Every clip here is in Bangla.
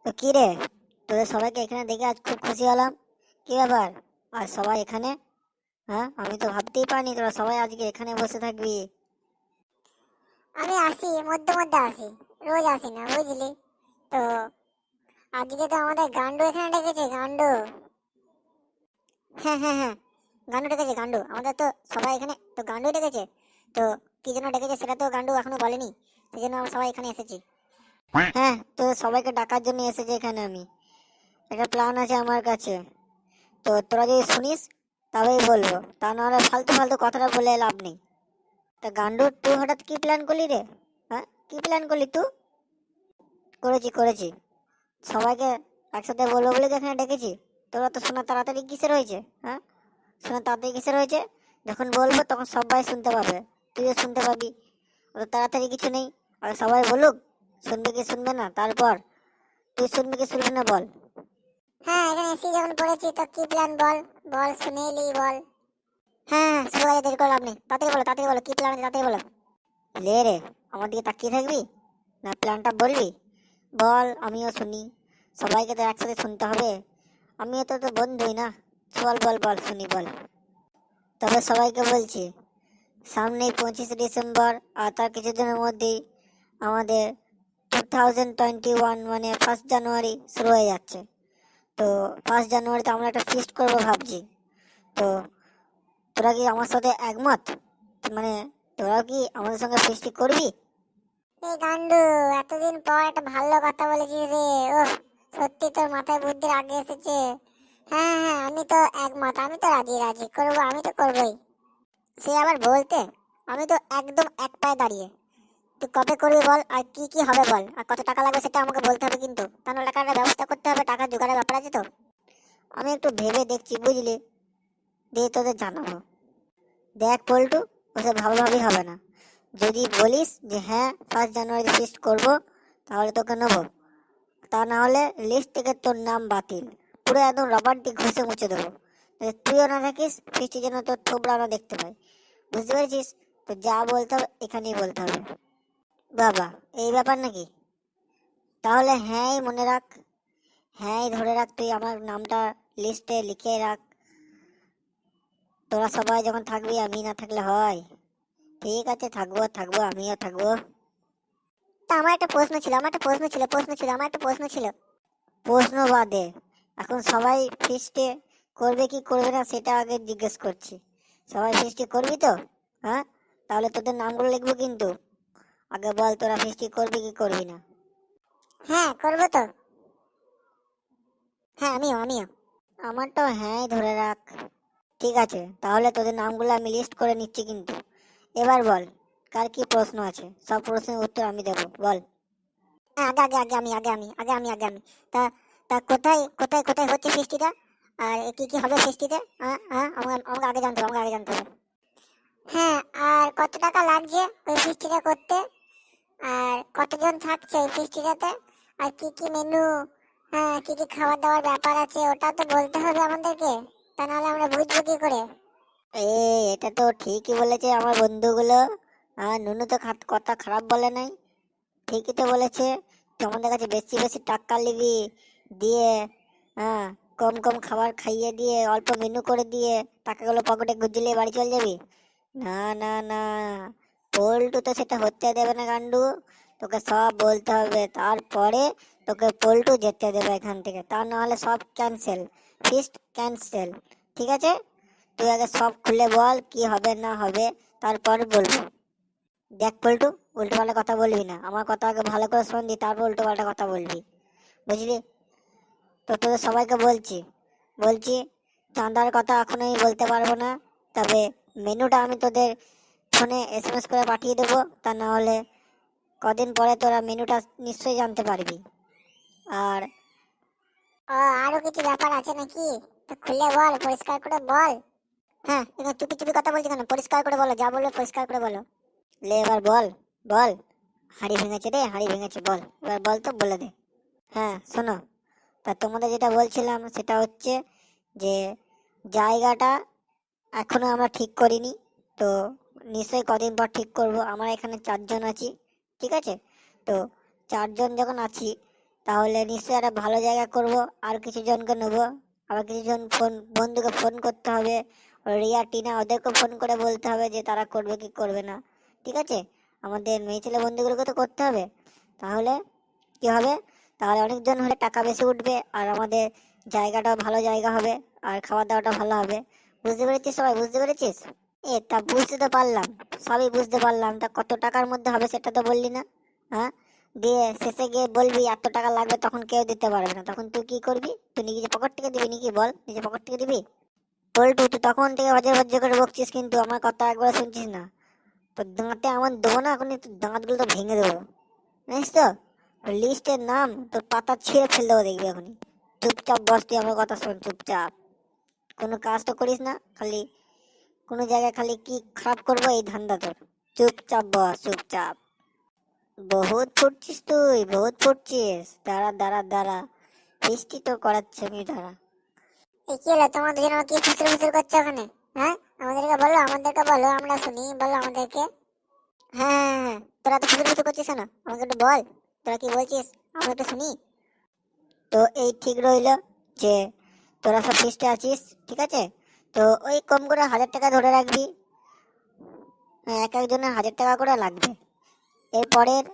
তো কি রে, তোদের সবাইকে এখানে দেখে আজ খুব খুশি হলাম। কি ব্যাপার, আর সবাই এখানে? হ্যাঁ, আমি তো ভাবতেই পারিনি তোরা সবাই আজকে এখানে বসে থাকবি। আমি আসি, মধ্যে মধ্যে আসি, রোজ আসি না, বুঝলি? তো আজকে তো আমাদের গান্ডু এখানে ডেকেছে, গান্ডু। হ্যাঁ হ্যাঁ হ্যাঁ, গান্ডু ডেকেছে, গান্ডু আমাদের তো সবাই এখানে তো গান্ডু ডেকেছে। তো কি জন্য ডেকেছে সেটা তো গান্ডু এখনো বলেনি, সেই জন্য আমরা সবাই এখানে এসেছি। হ্যাঁ, তো সবাইকে ডাকার জন্য এসেছি এখানে আমি। একটা প্ল্যান আছে আমার কাছে, তো তোরা যদি শুনিস তবেই বলবো, তা নাহলে ফালতু ফালতু কথাটা বলে লাভ নেই। তা গান্ডু, তুই হঠাৎ কি প্ল্যান করলি রে? হ্যাঁ, কি প্ল্যান করলি তুই? করেছি সবাইকে একসাথে বলবো বলে তো এখানে ডেকেছি। তোরা তো শোনা তাড়াতাড়ি কিসের হয়েছে? হ্যাঁ, শোনা তাড়াতাড়ি কিসের হয়েছে? যখন বলবো তখন সবাই শুনতে পাবে, তুইও শুনতে পাবি। অত তাড়াতাড়ি কিছু নেই, আর সবাই বলুক, শুনবে কি শুনবে না তারপর। তুই শুনবি কি শুনবি না বল। হ্যাঁ, এখানে এসে যখন পড়েছি তো কি প্ল্যান বল, বল শুনেইলি বল। হ্যাঁ হ্যাঁ, শুরু হয়ে দেরি করে লাভ নেই, তাড়াতাড়ি বলো কি প্ল্যান আছে, তাড়াতাড়ি বলো। লে রে, আমার দিকে তাকিয়ে থাকবি না, প্ল্যানটা বলবি? বল, আমিও শুনি। সবাইকে তো একসাথে শুনতে হবে, আমিও তো বন্ধুই না। বল বল বল, শুনি বল। তবে সবাইকে বলছি, সামনেই 25 ডিসেম্বর, আর তার কিছুদিনের মধ্যেই আমাদের 2021 মানে 1 জানুয়ারি শুরু হয়ে যাচ্ছে। তো 1 জানুয়ারিতে আমরা একটা ফিস্ট করবো ভাবছি। তো তোরা কি আমার সাথে একমত? মানে তোরা কি আমাদের সঙ্গে ফিস্টি করবি? এই গান্ডু, এতদিন পর একটা ভালো কথা বলেছিস রে। ওহ, সত্যি তোর মাথায় বুদ্ধির আগে এসেছে। হ্যাঁ হ্যাঁ, আমি তো একমত, আমি তো রাজি রাজি করবো, আমি তো করবোই। সে আবার বলতে, আমি তো একদম এক পায়ে দাঁড়িয়ে। তুই কবে করবি বল, আর কি কি হবে বল, আর কত টাকা লাগবে সেটা আমাকে বলতে হবে, কিন্তু তাহলে টাকার ব্যবস্থা করতে হবে, টাকা জোগাড়ের ব্যাপার আছে তো। আমি একটু ভেবে দেখছি বুঝলি, দিয়ে তোদের জানাবো। দেখ পল্টু, ওসব ভাবাভাবি হবে না। যদি বলিস যে হ্যাঁ 1 জানুয়ারি ফিস্ট করবো, তাহলে তোকে নেবো। তা না হলে লিস্ট থেকে তোর নাম বাতিল, পুরো একদম রবার দিয়ে ঘষে মুছে দেবো। যাতে তুইও না থাকিস, ফিস্টি যেন তোর থোবড়া না দেখতে পাই। বুঝতে পেরেছিস? তো যা বলতে হবে এখানেই বলতে হবে। বাবা, এই ব্যাপার নাকি? তাহলে হ্যাঁই মনে রাখ, হ্যাঁই ধরে রাখ, তুই আমার নামটা লিস্টে লিখে রাখ। তোরা সবাই যখন থাকবি, আমি না থাকলে হয়? ঠিক আছে, থাকবো থাকবো, আমিও থাকবো। তা আমার একটা প্রশ্ন ছিল, আমার একটা প্রশ্ন ছিল। প্রশ্ন বাদে, এখন সবাই ফিস্টে করবে কি করবে না সেটা আগে জিজ্ঞেস করছি। সবাই ফিস্টি করবি তো? হ্যাঁ, তাহলে তোদের নামগুলো লিখবো কিন্তু। আগে বল, তোরা ফিস্টি করবি কি করবি না? হ্যাঁ, করবো তো। হ্যাঁ, আমিও। আমারটাও হ্যাঁ ধরে রাখ। ঠিক আছে, তাহলে তোদের নামগুলো আমি লিস্ট করে নিচ্ছি কিন্তু। এবার বল, কার কি প্রশ্ন আছে? সব প্রশ্নের উত্তর আমি দেবো, বল। হ্যাঁ, আগে আমি। তা তা কোথায় কোথায় কোথায় হচ্ছে ফেস্টিটা? আর কি কি হবে ফেস্টিতে? হ্যাঁ হ্যাঁ, আমাকে আগে জানতে হবে, হ্যাঁ, আর কত টাকা লাগছে ওই ফেস্টিটা করতে? আর কতজন থাকছে ওই ফেস্টিটাতে? আর কি কি মেনু, হ্যাঁ কি কি খাবার দাবার ব্যাপার আছে ওটা তো বলতে হবে আমাদেরকে, তা নাহলে আমরা বুঝবো কি করে? এ, এটা তো ঠিকই বলেছে আমার বন্ধুগুলো। নুনু তো কথা খারাপ বলে নাই, ঠিকই তো বলেছে। তুই আমাদের কাছে বেশি বেশি টাকা নিবি, দিয়ে হ্যাঁ কম কম খাবার খাইয়ে দিয়ে অল্প মেনু করে দিয়ে টাকাগুলো পকেটে গুঁজলে বাড়ি চলে যাবি? না না না, পল্টু তো সেটা হতে দেবে না গান্ডু। তোকে সব বলতে হবে, তারপরে তোকে পল্টু যেতে দেবে এখান থেকে, তা না হলে সব ক্যান্সেল, ফিস্ট ক্যান্সেল। ঠিক আছে, তুই আগে সব খুলে বল কি হবে না হবে, তারপর বলবো। দেখ পল্টু, উল্টো পাল্টা কথা বলবি না, আমার কথা আগে ভালো করে শুনবি, তারপর উল্টো পাল্টা কথা বলবি, বুঝলি? তো তোদের সবাইকে বলছি বলছি চাঁদার কথা এখন আমি বলতে পারবো না, তবে মেনুটা আমি তোদের ফোনে এসএমএস করে পাঠিয়ে দেবো, তা না হলে কদিন পরে তোরা মেনুটা নিশ্চয়ই জানতে পারবি। আর ও, আরো কিছু ব্যাপার আছে নাকি? তো খুলে বল, পরিষ্কার করে বল। হ্যাঁ, এখানে চুপি চুপি কথা বলছি কেন? পরিষ্কার করে বলো, যা বলবে পরিষ্কার করে বলো। লে এবার বল, বল। হাঁড়ি ভেঙেছে রে, হাঁড়ি ভেঙেছে, বল এবার, বল তো বলে দে। হ্যাঁ শোনো, তা তোমাদের যেটা বলছিলাম সেটা হচ্ছে যে জায়গাটা এখনো আমরা ঠিক করিনি। তো নিশ্চয়ই কদিন পর ঠিক করব। আমরা এখানে 4 জন আছি, ঠিক আছে? তো 4 জন যখন আছি, তাহলে নিশ্চয়ই একটা ভালো জায়গা করব। আর কিছু জনকে নেবো, আবার কিছু জন বন্ধুকে ফোন করতে হবে, রিয়া টিনা ওদেরকে ফোন করে বলতে হবে যে তারা করবে কি করবে না। ঠিক আছে, আমাদের মেয়ে ছেলে বন্ধুগুলোকে তো করতে হবে। তাহলে কি হবে, তাহলে অনেকজন হলে টাকা বেশি উঠবে, আর আমাদের জায়গাটাও ভালো জায়গা হবে, আর খাওয়া দাওয়াটা ভালো হবে। বুঝতে পেরেছিস সবাই, বুঝতে পেরেছিস? তা বুঝতে তো পারলাম, সবই বুঝতে পারলাম। তা কত টাকার মধ্যে হবে সেটা তো বললি না। হ্যাঁ, দিয়ে শেষে গিয়ে বলবি এত টাকা লাগবে, তখন কেউ দিতে পারবে না। তখন তুই কি করবি? তুই নিজে পকেট থেকে দিবি নাকি? বল, নিজে পকেট থেকে দিবি? পল্টু, তুই তখন থেকে হজর হজ্জর করে বকছিস, কিন্তু আমার কথা একবার শুনছিস না। তোর দাঁতে আমার দেবো না, এখন তোর দাঁতগুলো তো ভেঙে দেবো, জানিস তো? লিস্টের নাম তোর পাতা ছিঁড়ে ফেল দেবো, দেখবি এখনই। চুপচাপ বস, তুই আমার কথা শোন চুপচাপ। কোনো কাজ তো করিস না, খালি কোনো জায়গায় খালি কি খারাপ করবো এই ধান্দা তোর। চুপচাপ বস, চুপচাপ। বহুত ফুটছিস তুই, বহুত ফুটছিস। দাঁড়া দাঁড়া দাঁড়া, বৃষ্টি তো করাচ্ছে আমি, দাঁড়া। এই কি হলো, তোমার দুজন কি ফুসুর ফুসুর করছো ওখানে? হ্যাঁ, আমাদেরকে বলো, আমাদেরকে বলো, আমরা শুনি, বলো আমাদেরকে। হ্যাঁ হ্যাঁ হ্যাঁ, তোরা তো ফুসুর ফুসুর করছিস না, আমাকে একটু বল তোরা কি বলছিস, আমরা একটু শুনি। তো এই ঠিক রইলো যে তোরা সব ফিস্টে আছিস, ঠিক আছে? তো ওই কম করে 1000 টাকা ধরে রাখবি। এক একজনের 1000 টাকা করে লাগবে। এরপরের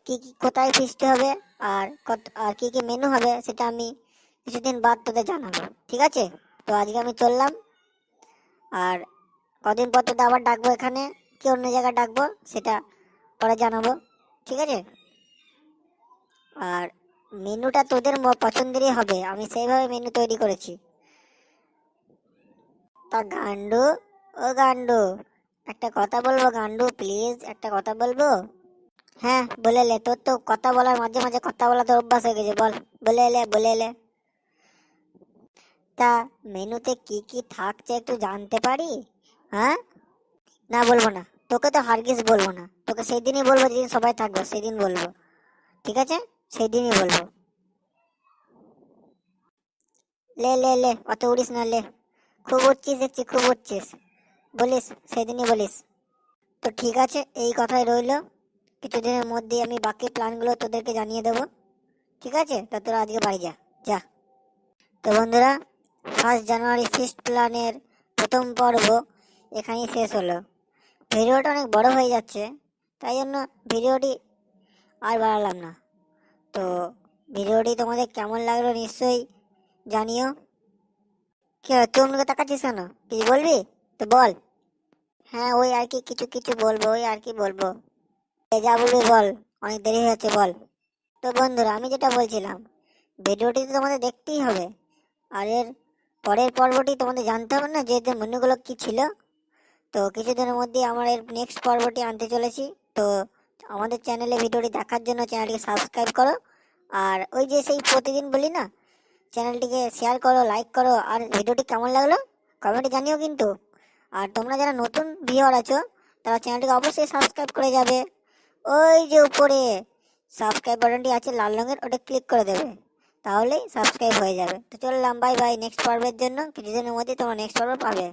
কি কি কোথায় ফিস্টে হবে, আর কত আর কি কি মেনু হবে, সেটা আমি কিছুদিন বাদ তোদের জানাবো, ঠিক আছে? তো আজকে আমি চললাম, আর কদিন পর তোদের আবার ডাকবো এখানে, কি অন্য জায়গায় ডাকবো সেটা পরে জানাবো, ঠিক আছে? আর মেনুটা তোদের পছন্দেরই হবে, আমি সেইভাবে মেনু তৈরি করেছি। তা গান্ডু, ও গান্ডু, একটা কথা বলবো গান্ডু, প্লিজ একটা কথা বলবো। হ্যাঁ বলে এলে, তোর তো কথা বলার মাঝে মাঝে কথা বলা তোর অভ্যাস হয়ে গেছে, বল, বলে এলে বলে এলে। তা মেনুতে কি কি থাকছে একটু জানতে পারি? হ্যাঁ, না বলবো না, তোকে তো হারগিজ বলবো না, তোকে সেই দিনই বলবো যেদিন সবাই থাকবো, সেদিন বলবো, ঠিক আছে? সেই দিনই বলবো। লে লে লে, অত উড়িস না, লে। খুব উঠছিস দেখছি, খুব উঠছিস। বলিস, সেদিনই বলিস। তো ঠিক আছে, এই কথাই রইলো। কিছুদিনের মধ্যেই আমি বাকি প্ল্যানগুলো তোদেরকে জানিয়ে দেবো, ঠিক আছে? তা তোরা আজকে বাড়ি যা, যা। তো বন্ধুরা, 1 জানুয়ারি ফিস্ট প্ল্যানের প্রথম পর্ব এখানেই শেষ হলো। ভিডিওটা অনেক বড় হয়ে যাচ্ছে, তাই জন্য ভিডিওটি আর বাড়ালাম না। তো ভিডিওটি তোমাদের কেমন লাগলো নিশ্চয়ই জানিও। কি হলো, তুই অন্যকে তাকাচ্ছিস কেন? কিছু বলবি তো বল। হ্যাঁ, ওই আর কি কিছু কিছু বলবো, ওই আর কি বলবো। যা বলবি বল, অনেক দেরি হয়ে যাচ্ছে, বল। তো বন্ধুরা, আমি যেটা বলছিলাম, ভিডিওটি তো তোমাদের দেখতেই হবে, আর এর পরের পর্বটি তোমাদের জানতে হবে না যে এদের মেনুগুলো কি ছিল। তো কিছুদিনের মধ্যেই আমার এর নেক্সট পর্বটি আনতে চলেছি। তো আমাদের চ্যানেলে ভিডিওটি দেখার জন্য চ্যানেলটিকে সাবস্ক্রাইব করো, আর ওই যে সেই প্রতিদিন বলি না, চ্যানেলটিকে শেয়ার করো, লাইক করো, আর ভিডিওটি কেমন লাগলো কমেন্টে জানিও কিন্তু। আর তোমরা যারা নতুন ভিউয়ার আছো, তারা চ্যানেলটিকে অবশ্যই সাবস্ক্রাইব করে যাবে। ওই যে উপরে সাবস্ক্রাইব বাটনটি আছে লাল রঙের, ওটা ক্লিক করে দেবে, তাহলেই সাবস্ক্রাইব হয়ে যাবে। তো চললাম, বাই বাই। নেক্সট পর্বের জন্য কিছুদিনের মধ্যে তোমরা নেক্সট পর্ব পাবে।